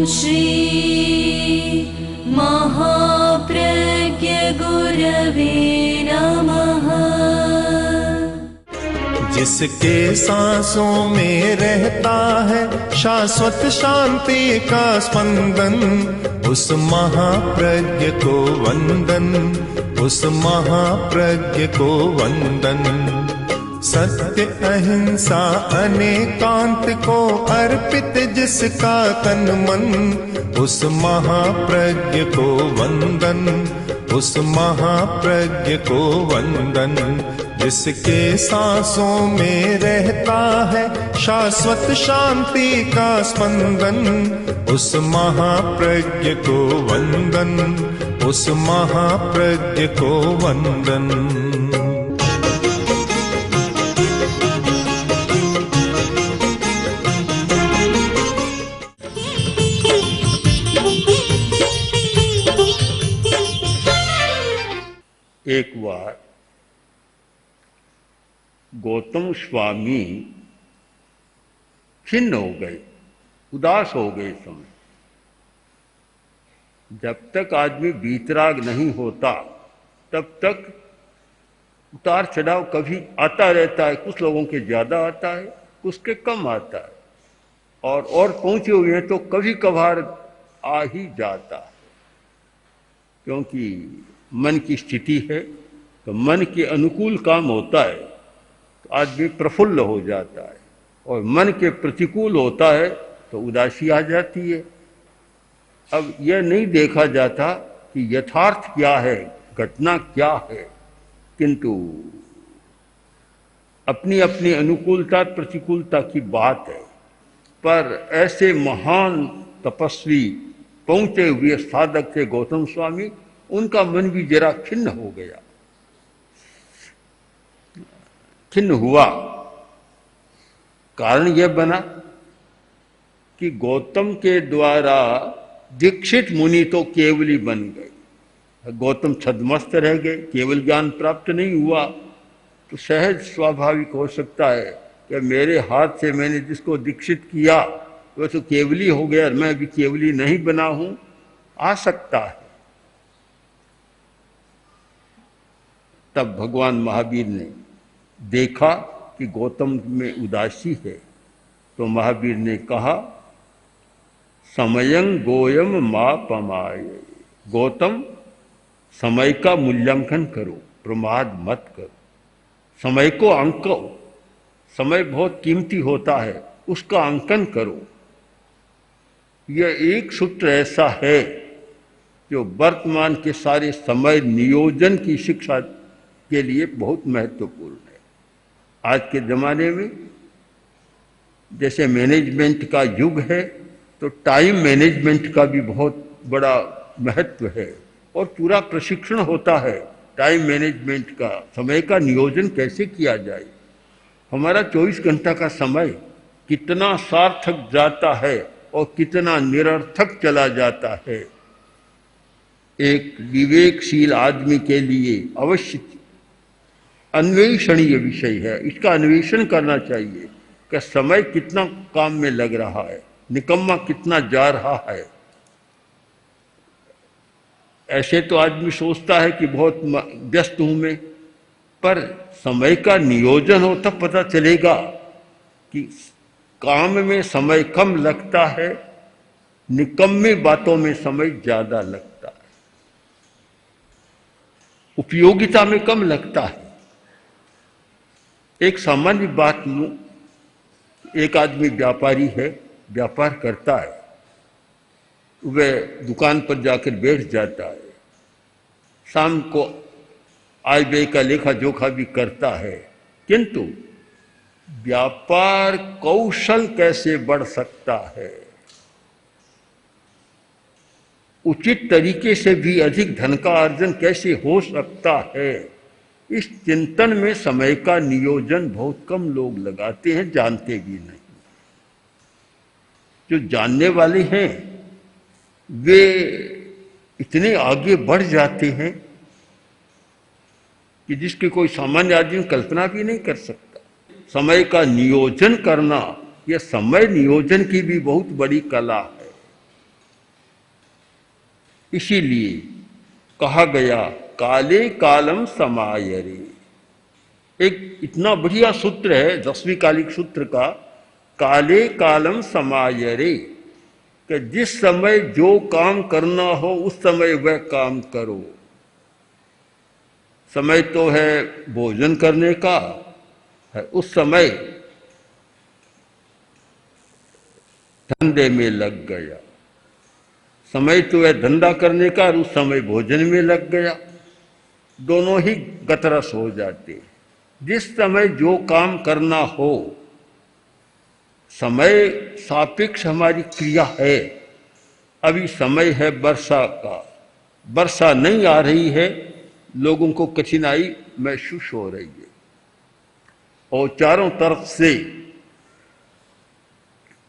श्री महाप्रज्ञ गुरवे नमः। जिसके सांसों में रहता है शाश्वत शांति का स्पंदन, उस महाप्रज्ञ को वंदन, उस महाप्रज्ञ को वंदन। सत्य अहिंसा अनेकांत को अर्पित जिसका तन मन, उस महाप्रज्ञ को वंदन, उस महाप्रज्ञ को वंदन। जिसके सांसों में रहता है शाश्वत शांति का स्पंदन, उस महाप्रज्ञ को वंदन, उस महाप्रज्ञ को वंदन। एक बार गौतम स्वामी खिन्न हो गए, उदास हो गए। समय जब तक आदमी वीतराग नहीं होता तब तक उतार चढ़ाव कभी आता रहता है। कुछ लोगों के ज्यादा आता है, कुछ के कम आता है, और पहुंचे हुए हैं तो कभी कभार आ ही जाता है। क्योंकि मन की स्थिति है, तो मन के अनुकूल काम होता है तो आदमी प्रफुल्ल हो जाता है, और मन के प्रतिकूल होता है तो उदासी आ जाती है। अब यह नहीं देखा जाता कि यथार्थ क्या है, घटना क्या है, किंतु अपनी अपनी अनुकूलता प्रतिकूलता की बात है। पर ऐसे महान तपस्वी पहुंचे हुए साधक थे गौतम स्वामी, उनका मन भी जरा खिन्न हो गया, खिन्न हुआ। कारण यह बना कि गौतम के द्वारा दीक्षित मुनि तो केवली बन गए, गौतम छद्मस्त रह गए, केवल ज्ञान प्राप्त नहीं हुआ। तो सहज स्वाभाविक हो सकता है कि मेरे हाथ से मैंने जिसको दीक्षित किया वह तो केवली हो गया, मैं भी केवली नहीं बना हूं, आ सकता है। तब भगवान महावीर ने देखा कि गौतम में उदासी है, तो महावीर ने कहा, समयं गोयम मा पमाय। गौतम, समय का मूल्यांकन करो, प्रमाद मत करो, समय को अंको। समय बहुत कीमती होता है, उसका अंकन करो। यह एक सूत्र ऐसा है जो वर्तमान के सारे समय नियोजन की शिक्षा के लिए बहुत महत्वपूर्ण है। आज के ज़माने में जैसे मैनेजमेंट का युग है, तो टाइम मैनेजमेंट का भी बहुत बड़ा महत्व है, और पूरा प्रशिक्षण होता है टाइम मैनेजमेंट का, समय का नियोजन कैसे किया जाए। हमारा 24 घंटा का समय कितना सार्थक जाता है और कितना निरर्थक चला जाता है। एक विवेकशील आदमी के लिए अवश्य अन्वेषणीय विषय है, इसका अन्वेषण करना चाहिए कि समय कितना काम में लग रहा है, निकम्मा कितना जा रहा है। ऐसे तो आदमी सोचता है कि बहुत व्यस्त हूं मैं, पर समय का नियोजन हो तब पता चलेगा कि काम में समय कम लगता है, निकम्मी बातों में समय ज्यादा लगता है, उपयोगिता में कम लगता है। एक सामान्य बात लूं, एक आदमी व्यापारी है, व्यापार करता है, वह दुकान पर जाकर बैठ जाता है, शाम को आय व्यय का लेखा जोखा भी करता है, किंतु व्यापार कौशल कैसे बढ़ सकता है, उचित तरीके से भी अधिक धन का अर्जन कैसे हो सकता है, इस चिंतन में समय का नियोजन बहुत कम लोग लगाते हैं, जानते भी नहीं। जो जानने वाले हैं वे इतने आगे बढ़ जाते हैं कि जिसकी कोई सामान्य आदमी कल्पना भी नहीं कर सकता। समय का नियोजन करना, यह समय नियोजन की भी बहुत बड़ी कला है। इसीलिए कहा गया काले कालम समायरे। एक इतना बढ़िया सूत्र है 10वीं कालिक सूत्र का, काले कालम समायरे, कि जिस समय जो काम करना हो उस समय वह काम करो। समय तो है भोजन करने का, है उस समय धंधे में लग गया। समय तो है धंधा करने का और उस समय भोजन में लग गया, दोनों ही गतरस हो जाते। जिस समय जो काम करना हो, समय सापेक्ष हमारी क्रिया है। अभी समय है वर्षा का, वर्षा नहीं आ रही है, लोगों को कठिनाई महसूस हो रही है और चारों तरफ से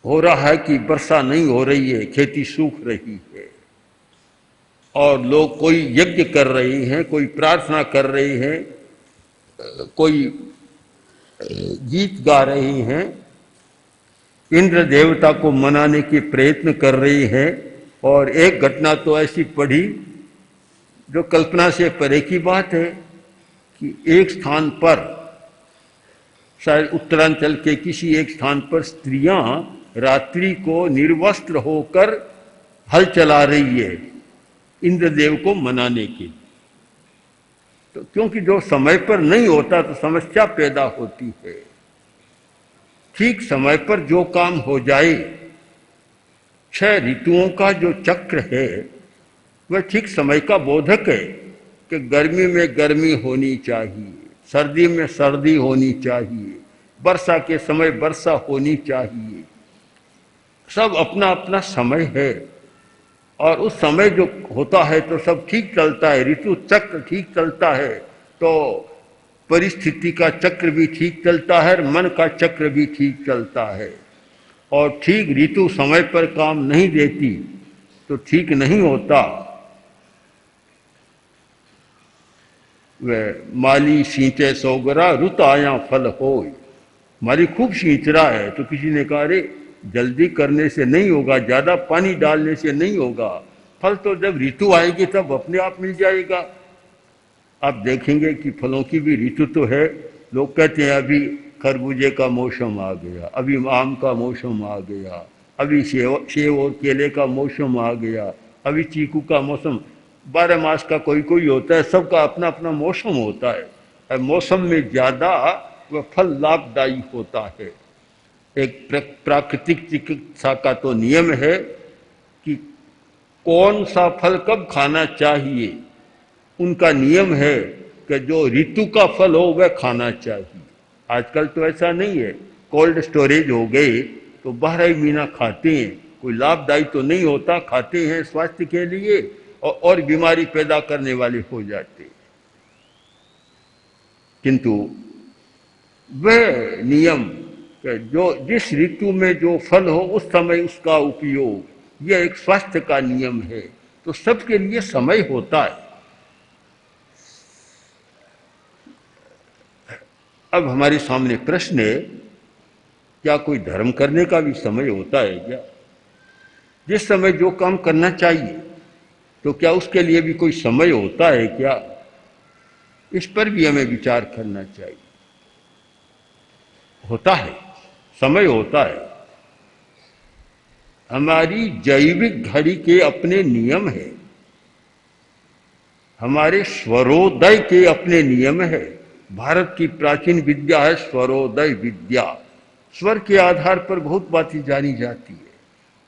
हो रहा है कि वर्षा नहीं हो रही है, खेती सूख रही है और लोग कोई यज्ञ कर रहे हैं, कोई प्रार्थना कर रहे हैं, कोई गीत गा रहे हैं, इंद्र देवता को मनाने के प्रयत्न कर रहे हैं। और एक घटना तो ऐसी पढ़ी जो कल्पना से परे की बात है कि एक स्थान पर, शायद उत्तरांचल के किसी एक स्थान पर, स्त्रियां रात्रि को निर्वस्त्र होकर हल चला रही है इंद्रदेव को मनाने की। तो क्योंकि जो समय पर नहीं होता तो समस्या पैदा होती है। ठीक समय पर जो काम हो जाए, 6 ऋतुओं का जो चक्र है वह ठीक समय का बोधक है कि गर्मी में गर्मी होनी चाहिए, सर्दी में सर्दी होनी चाहिए, वर्षा के समय वर्षा होनी चाहिए। सब अपना अपना समय है और उस समय जो होता है तो सब ठीक चलता है, ऋतु चक्र ठीक चलता है तो परिस्थिति का चक्र भी ठीक चलता है, मन का चक्र भी ठीक चलता है। और ठीक ऋतु समय पर काम नहीं देती तो ठीक नहीं होता। वह माली सींचे सोगरा रुत आया फल होय। माली खूब सींच रहा है तो किसी ने कहा अरे जल्दी करने से नहीं होगा, ज्यादा पानी डालने से नहीं होगा, फल तो जब ऋतु आएगी तब अपने आप मिल जाएगा। आप देखेंगे कि फलों की भी ऋतु तो है। लोग कहते हैं अभी खरबूजे का मौसम आ गया, अभी आम का मौसम आ गया, अभी सेब और केले का मौसम आ गया, अभी चीकू का मौसम। 12 मास का कोई कोई होता है, सबका अपना अपना मौसम होता है। मौसम में ज्यादा वह फल लाभदायी होता है। एक प्राकृतिक चिकित्सा का तो नियम है कि कौन सा फल कब खाना चाहिए। उनका नियम है कि जो ऋतु का फल हो वह खाना चाहिए। आजकल तो ऐसा नहीं है, कोल्ड स्टोरेज हो गए तो 12 महीना खाते हैं, कोई लाभदायी तो नहीं होता, खाते हैं स्वास्थ्य के लिए और बीमारी पैदा करने वाले हो जाते। किंतु वह नियम जो जिस ऋतु में जो फल हो उस समय उसका उपयोग, यह एक स्वास्थ्य का नियम है। तो सबके लिए समय होता है। अब हमारे सामने प्रश्न है, क्या कोई धर्म करने का भी समय होता है क्या? जिस समय जो काम करना चाहिए तो क्या उसके लिए भी कोई समय होता है क्या? इस पर भी हमें विचार करना चाहिए। होता है, समय होता है। हमारी जैविक घड़ी के अपने नियम है, हमारे स्वरोदय के अपने नियम है। भारत की प्राचीन विद्या है स्वरोदय विद्या। स्वर के आधार पर बहुत बातें जानी जाती है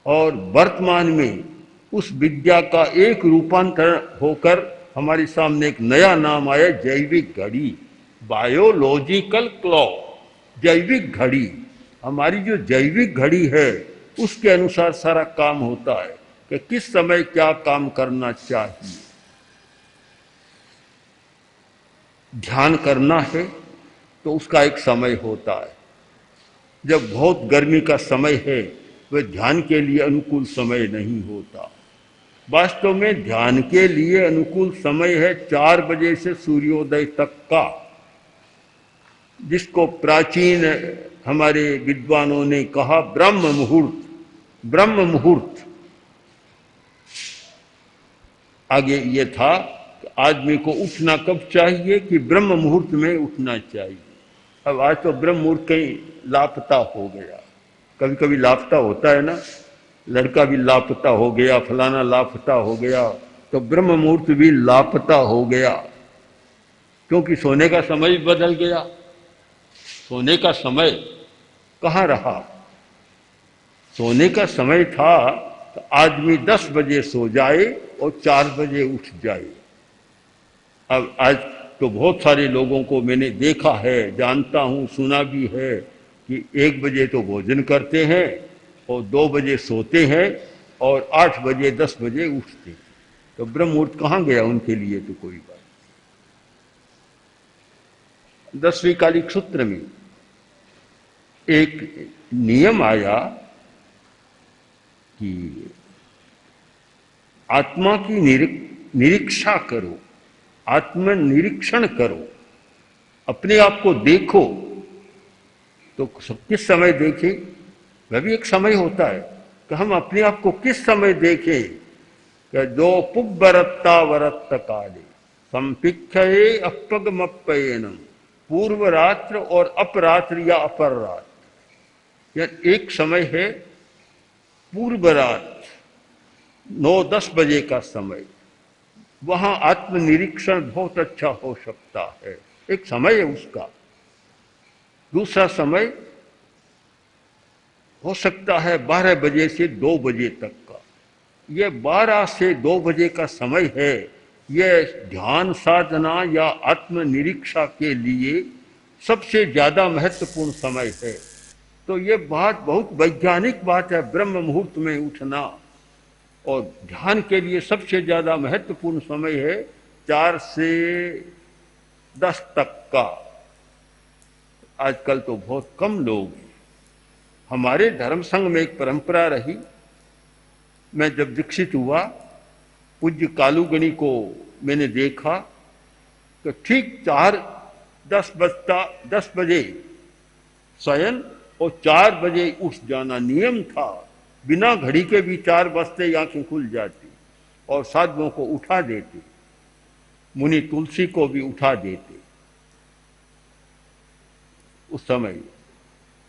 और वर्तमान में उस विद्या का एक रूपांतरण होकर हमारे सामने एक नया नाम आया, जैविक घड़ी, बायोलॉजिकल क्लॉक। जैविक घड़ी, हमारी जो जैविक घड़ी है उसके अनुसार सारा काम होता है कि किस समय क्या काम करना चाहिए। ध्यान करना है तो उसका एक समय होता है। जब बहुत गर्मी का समय है वह ध्यान के लिए अनुकूल समय नहीं होता। वास्तव में ध्यान के लिए अनुकूल समय है 4 बजे से सूर्योदय तक का, जिसको प्राचीन हमारे विद्वानों ने कहा ब्रह्म मुहूर्त। ब्रह्म मुहूर्त आगे ये था कि आदमी को उठना कब चाहिए कि ब्रह्म मुहूर्त में उठना चाहिए। अब आज तो ब्रह्म मुहूर्त कहीं लापता हो गया, कभी कभी लापता होता है ना, लड़का भी लापता हो गया, फलाना लापता हो गया, तो ब्रह्म मुहूर्त भी लापता हो गया, क्योंकि सोने का समय भी बदल गया। सोने का समय कहाँ रहा? सोने का समय था तो आदमी 10 बजे सो जाए और 4 बजे उठ जाए। अब आज तो बहुत सारे लोगों को मैंने देखा है, जानता हूँ, सुना भी है कि 1 बजे तो भोजन करते हैं और 2 बजे सोते हैं और 8 बजे 10 बजे उठते हैं। तो ब्रह्म मुहूर्त कहाँ गया उनके लिए? तो कोई बात। 10वीं कालिक सूत्र में एक नियम आया कि आत्मा की निरीक्षा करो, आत्मनिरीक्षण करो, अपने आप को देखो। तो किस समय देखें? वह भी एक समय होता है कि हम अपने आप को किस समय देखें। कि जो पुब्बरत्ता वरत्त काले संपिक्षये अपगमप्पयेनम, पूर्व रात्र और अपरात्र या अपर रात्र। यह एक समय है पूर्व रात्र 9-10 बजे का समय, वहां आत्मनिरीक्षण बहुत अच्छा हो सकता है, एक समय है उसका। दूसरा समय हो सकता है 12 बजे से 2 बजे तक का। यह 12 से 2 बजे का समय है, यह ध्यान साधना या आत्मनिरीक्षा के लिए सबसे ज्यादा महत्वपूर्ण समय है। तो ये बात बहुत वैज्ञानिक बात है, ब्रह्म मुहूर्त में उठना। और ध्यान के लिए सबसे ज्यादा महत्वपूर्ण समय है 4 से 10 तक का। आजकल तो बहुत कम लोग हैं। हमारे धर्म संघ में एक परंपरा रही, मैं जब दीक्षित हुआ पूज्य कालूगणी को मैंने देखा तो ठीक 10 बजे शयन और 4 बजे उठ जाना नियम था। बिना घड़ी के भी 4 बजते आंखें खुल जाती और साधुओं को उठा देते, मुनि तुलसी को भी उठा देते। उस समय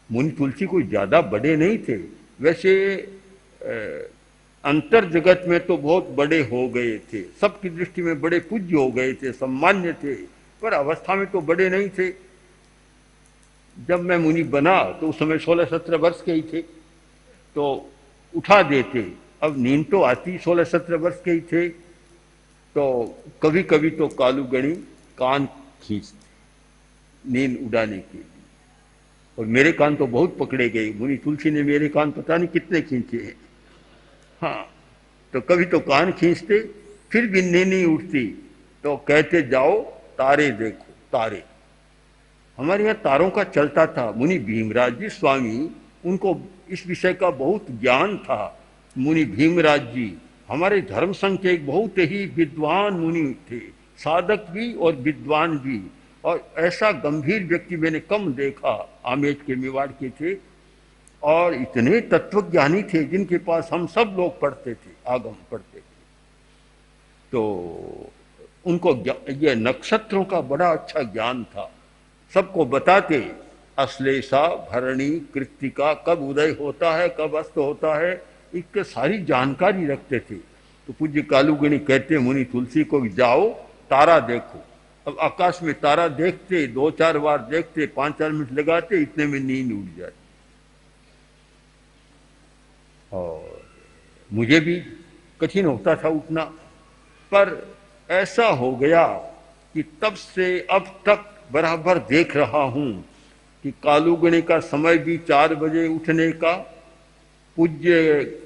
मुनि तुलसी कोई ज्यादा बड़े नहीं थे, वैसे अंतर जगत में तो बहुत बड़े हो गए थे, सबकी दृष्टि में बड़े पूज्य हो गए थे, सम्मान्य थे, पर अवस्था में तो बड़े नहीं थे। जब मैं मुनि बना तो उस समय 16-17 वर्ष के ही थे, तो उठा देते। अब नींद तो आती, 16-17 वर्ष के ही थे, तो कभी कभी तो कालूगणी कान खींचते नींद उड़ाने के लिए, और मेरे कान तो बहुत पकड़े गए। मुनि तुलसी ने मेरे कान पता नहीं कितने खींचे हैं। हाँ, तो कभी तो कान खींचते, फिर भी नींद नहीं उठती, तो कहते जाओ तारे देखो, तारे। हमारे यहाँ तारों का चलता था। मुनि भीमराज जी स्वामी, उनको इस विषय का बहुत ज्ञान था। मुनि भीमराज जी हमारे धर्म संघ के एक बहुत ही विद्वान मुनि थे, साधक भी और विद्वान भी, और ऐसा गंभीर व्यक्ति मैंने कम देखा। आमेर के मेवाड़ के थे और इतने तत्वज्ञानी थे जिनके पास हम सब लोग पढ़ते थे, आगम पढ़ते थे। तो उनको ये नक्षत्रों का बड़ा अच्छा ज्ञान था, सबको बताते अश्लेषा भरणी कृत्तिका कब उदय होता है कब अस्त होता है, इसके सारी जानकारी रखते थे। तो पूज्य कालूगणी कहते मुनि तुलसी को जाओ तारा देखो। अब आकाश में तारा देखते, 2-4 बार देखते, 5-4 मिनट लगाते, इतने में नींद उड़ जाती। और मुझे भी कठिन होता था उठना, पर ऐसा हो गया कि तब से अब तक बराबर देख रहा हूं कि कालूगणी का समय भी 4 बजे उठने का, पूज्य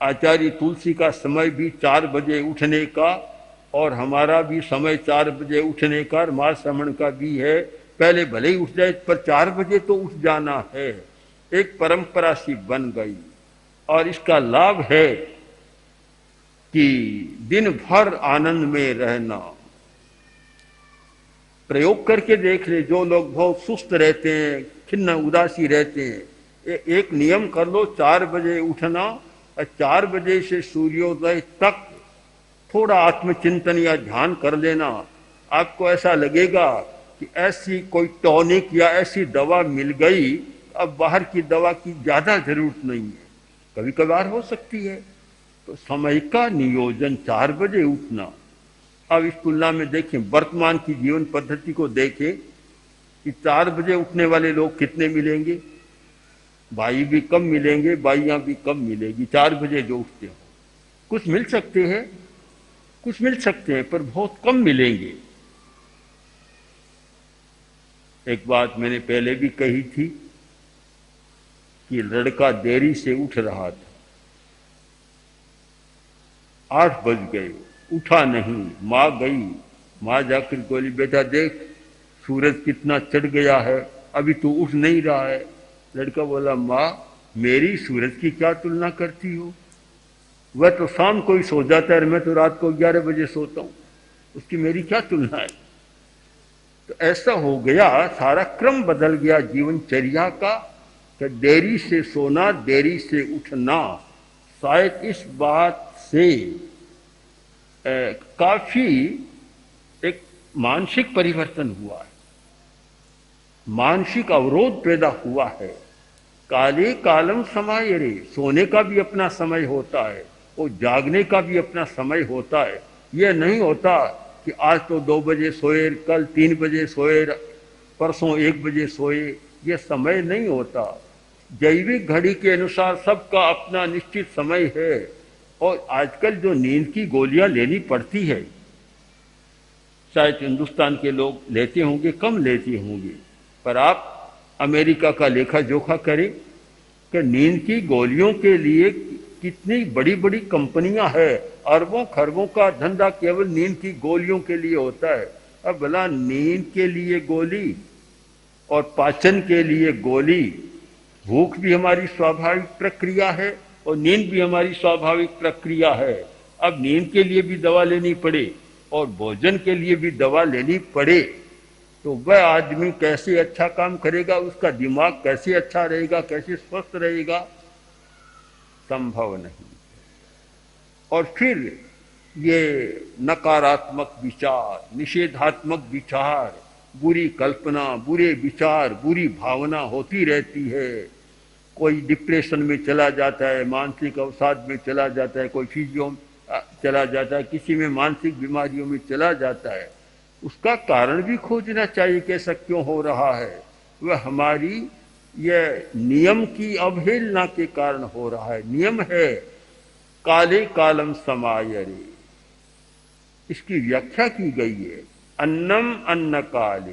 आचार्य तुलसी का समय भी 4 बजे उठने का, और हमारा भी समय 4 बजे उठने का, मां श्रमण का भी है। पहले भले ही उठ जाए पर 4 बजे तो उठ जाना है। एक परंपरा सी बन गई और इसका लाभ है कि दिन भर आनंद में रहना। प्रयोग करके देख ले, जो लोग बहुत सुस्त रहते हैं, खिन्न उदासी रहते हैं, एक नियम कर लो, 4 बजे उठना और 4 बजे से सूर्योदय तक थोड़ा आत्मचिंतन या ध्यान कर लेना, आपको ऐसा लगेगा कि ऐसी कोई टॉनिक या ऐसी दवा मिल गई, अब बाहर की दवा की ज्यादा जरूरत नहीं है। कभी कभार हो सकती है। तो समय का नियोजन, 4 बजे उठना। अब इस तुलना में देखें, वर्तमान की जीवन पद्धति को देखें कि 4 बजे उठने वाले लोग कितने मिलेंगे? भाई भी कम मिलेंगे, भाइयां भी कम मिलेगी 4 बजे जो उठते हो। कुछ मिल सकते हैं, कुछ मिल सकते हैं, पर बहुत कम मिलेंगे। एक बात मैंने पहले भी कही थी कि लड़का देरी से उठ रहा था, 8 बज गए, उठा नहीं। माँ गई, माँ जाकर बोली, बेटा देख सूरज कितना चढ़ गया है, अभी तू उठ नहीं रहा है। लड़का बोला, माँ मेरी सूरज की क्या तुलना करती हो? वह तो शाम को ही सो जाता है, मैं तो रात को 11 बजे सोता हूँ, उसकी मेरी क्या तुलना है? तो ऐसा हो गया, सारा क्रम बदल गया जीवनचर्या का, कि देरी से सोना, देरी से उठना। शायद इस बात से काफी एक मानसिक परिवर्तन हुआ है, मानसिक अवरोध पैदा हुआ है। काले कालम समायरे, सोने का भी अपना समय होता है और जागने का भी अपना समय होता है। यह नहीं होता कि आज तो 2 बजे सोए, कल 3 बजे सोए, परसों 1 बजे सोए, यह समय नहीं होता। जैविक घड़ी के अनुसार सबका अपना निश्चित समय है। और आजकल जो नींद की गोलियां लेनी पड़ती है, शायद हिंदुस्तान के लोग लेते होंगे, कम लेते होंगे, पर आप अमेरिका का लेखा जोखा करें कि नींद की गोलियों के लिए कितनी बड़ी बड़ी कंपनियां हैं, अरबों खरबों का धंधा केवल नींद की गोलियों के लिए होता है। अब भला नींद के लिए गोली और पाचन के लिए गोली, भूख भी हमारी स्वाभाविक प्रक्रिया है और नींद भी हमारी स्वाभाविक प्रक्रिया है। अब नींद के लिए भी दवा लेनी पड़े और भोजन के लिए भी दवा लेनी पड़े, तो वह आदमी कैसे अच्छा काम करेगा, उसका दिमाग कैसे अच्छा रहेगा, कैसे स्वस्थ रहेगा? संभव नहीं। और फिर ये नकारात्मक विचार, निषेधात्मक विचार, बुरी कल्पना, बुरे विचार, बुरी भावना होती रहती है। कोई डिप्रेशन में चला जाता है, मानसिक अवसाद में चला जाता है, कोई फिजियो चला जाता है, किसी में मानसिक बीमारियों में चला जाता है। उसका कारण भी खोजना चाहिए कि ऐसा क्यों हो रहा है। वह हमारी यह नियम की अवहेलना के कारण हो रहा है। नियम है काले कालम समायरे, इसकी व्याख्या की गई है अन्नम अन्न काले,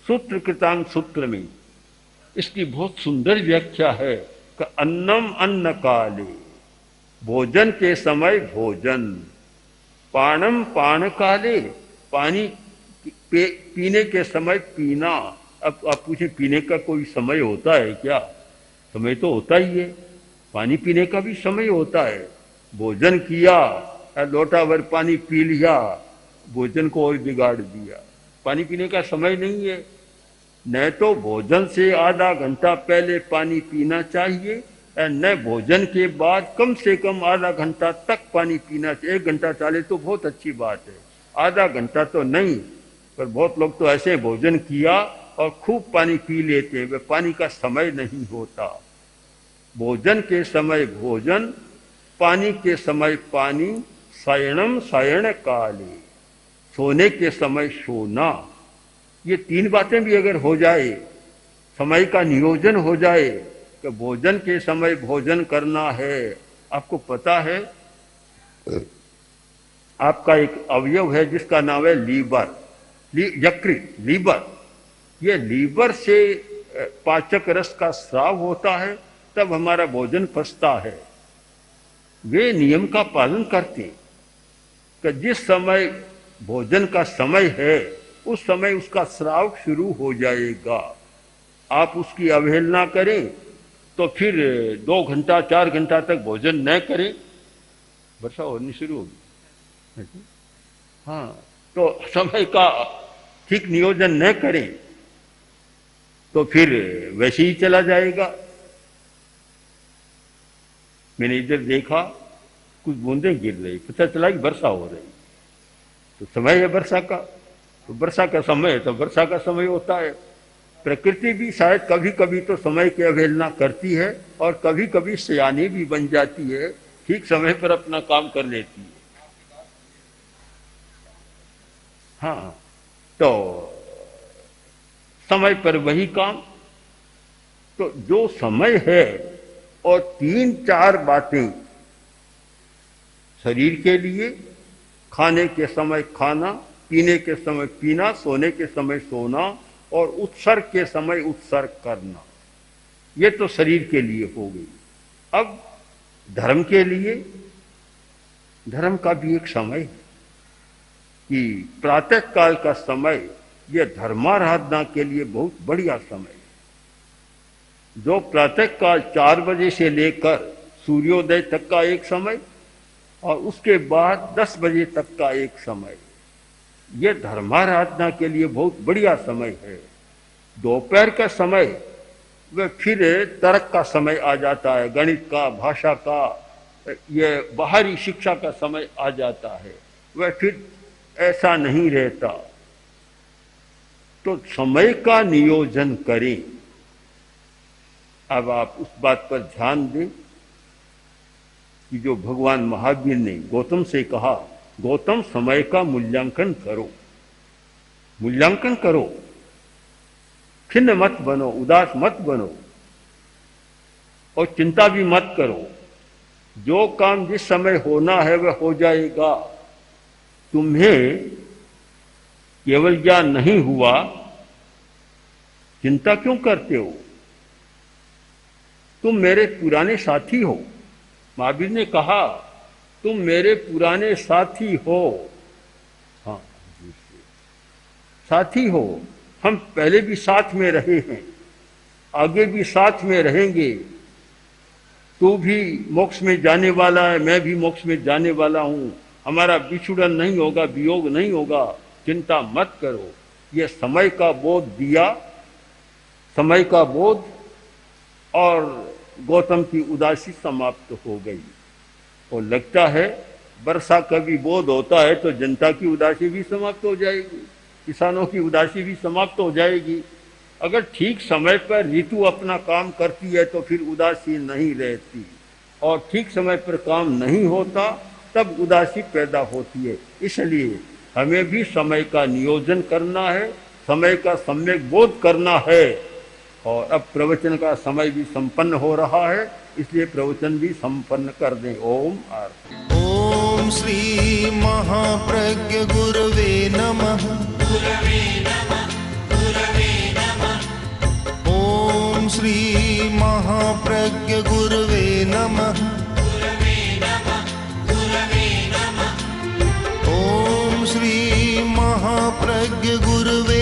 सूत्र कृतांग सूत्र में इसकी बहुत सुंदर व्याख्या है कि अन्नम अन्न काले, भोजन के समय भोजन, पानम पान काले, पानी पीने के समय पीना। अब आप पूछे पीने का कोई समय होता है क्या? समय तो होता ही है, पानी पीने का भी समय होता है। भोजन किया, लोटा भर पानी पी लिया, भोजन को और बिगाड़ दिया। पानी पीने का समय नहीं है। न तो भोजन से आधा घंटा पहले पानी पीना चाहिए, न भोजन के बाद कम से कम आधा घंटा तक पानी पीना चाहिए। 1 घंटा चाले तो बहुत अच्छी बात है, आधा घंटा तो नहीं। पर बहुत लोग तो ऐसे भोजन किया और खूब पानी पी लेते हैं, वह पानी का समय नहीं होता। भोजन के समय भोजन, पानी के समय पानी, शयनम शयन काले, सोने के समय सोना। ये 3 बातें भी अगर हो जाए, समय का नियोजन हो जाए कि भोजन के समय भोजन करना है। आपको पता है आपका एक अवयव है जिसका नाम है लीवर, यकृत, लीवर। ये लीवर से पाचक रस का स्राव होता है, तब हमारा भोजन पचता है। वे नियम का पालन करते कि जिस समय भोजन का समय है उस समय उसका स्राव शुरू हो जाएगा। आप उसकी अवहेलना करें तो फिर 2 घंटा 4 घंटा तक भोजन न करें, वर्षा होनी शुरू होगी। हाँ, तो समय का ठीक नियोजन न करें तो फिर वैसे ही चला जाएगा। मैंने इधर देखा कुछ बूंदें गिर रही, पता चला कि वर्षा हो रही। तो समय है वर्षा का, तो वर्षा का समय है तो वर्षा का समय होता है। प्रकृति भी शायद कभी कभी तो समय की अवहेलना करती है और कभी कभी सयानी भी बन जाती है, ठीक समय पर अपना काम कर लेती है। हाँ, तो समय पर वही काम। तो जो समय है और 3-4 बातें शरीर के लिए, खाने के समय खाना, पीने के समय पीना, सोने के समय सोना और उत्सर्ग के समय उत्सर्ग करना, ये तो शरीर के लिए हो गई। अब धर्म के लिए, धर्म का भी एक समय है कि प्रातः काल का समय यह धर्माराधना के लिए बहुत बढ़िया समय है। जो प्रातः काल 4 बजे से लेकर सूर्योदय तक का एक समय और उसके बाद 10 बजे तक का एक समय, यह धर्माराधना के लिए बहुत बढ़िया समय है। दोपहर का समय वह फिर तर्क का समय आ जाता है, गणित का, भाषा का, यह बाहरी शिक्षा का समय आ जाता है, वह फिर ऐसा नहीं रहता। तो समय का नियोजन करें। अब आप उस बात पर ध्यान दें कि जो भगवान महावीर ने गौतम से कहा, गौतम समय का मूल्यांकन करो, मूल्यांकन करो, खिन्न मत बनो, उदास मत बनो और चिंता भी मत करो। जो काम जिस समय होना है वह हो जाएगा। तुम्हें केवल ज्ञान नहीं हुआ, चिंता क्यों करते हो? तुम मेरे पुराने साथी हो। महावीर ने कहा तुम मेरे पुराने साथी हो। हाँ, साथी हो। हम पहले भी साथ में रहे हैं, आगे भी साथ में रहेंगे। तू भी मोक्ष में जाने वाला है, मैं भी मोक्ष में जाने वाला हूं। हमारा बिछुड़न नहीं होगा, वियोग नहीं होगा, चिंता मत करो। ये समय का बोध दिया, समय का बोध, और गौतम की उदासी समाप्त हो गई। और लगता है वर्षा का भी बोध होता है तो जनता की उदासी भी समाप्त हो जाएगी, किसानों की उदासी भी समाप्त हो जाएगी। अगर ठीक समय पर ऋतु अपना काम करती है तो फिर उदासी नहीं रहती, और ठीक समय पर काम नहीं होता तब उदासी पैदा होती है। इसलिए हमें भी समय का नियोजन करना है, समय का सम्यक बोध करना है। और अब प्रवचन का समय भी संपन्न हो रहा है, इसलिए प्रवचन भी संपन्न कर दें। ओम आरती। ओम श्री महाप्रज्ञ गुरवे नमः। ओम श्री महाप्रज्ञ गुरवे नमः। ओम श्री महाप्रज्ञ गुरवे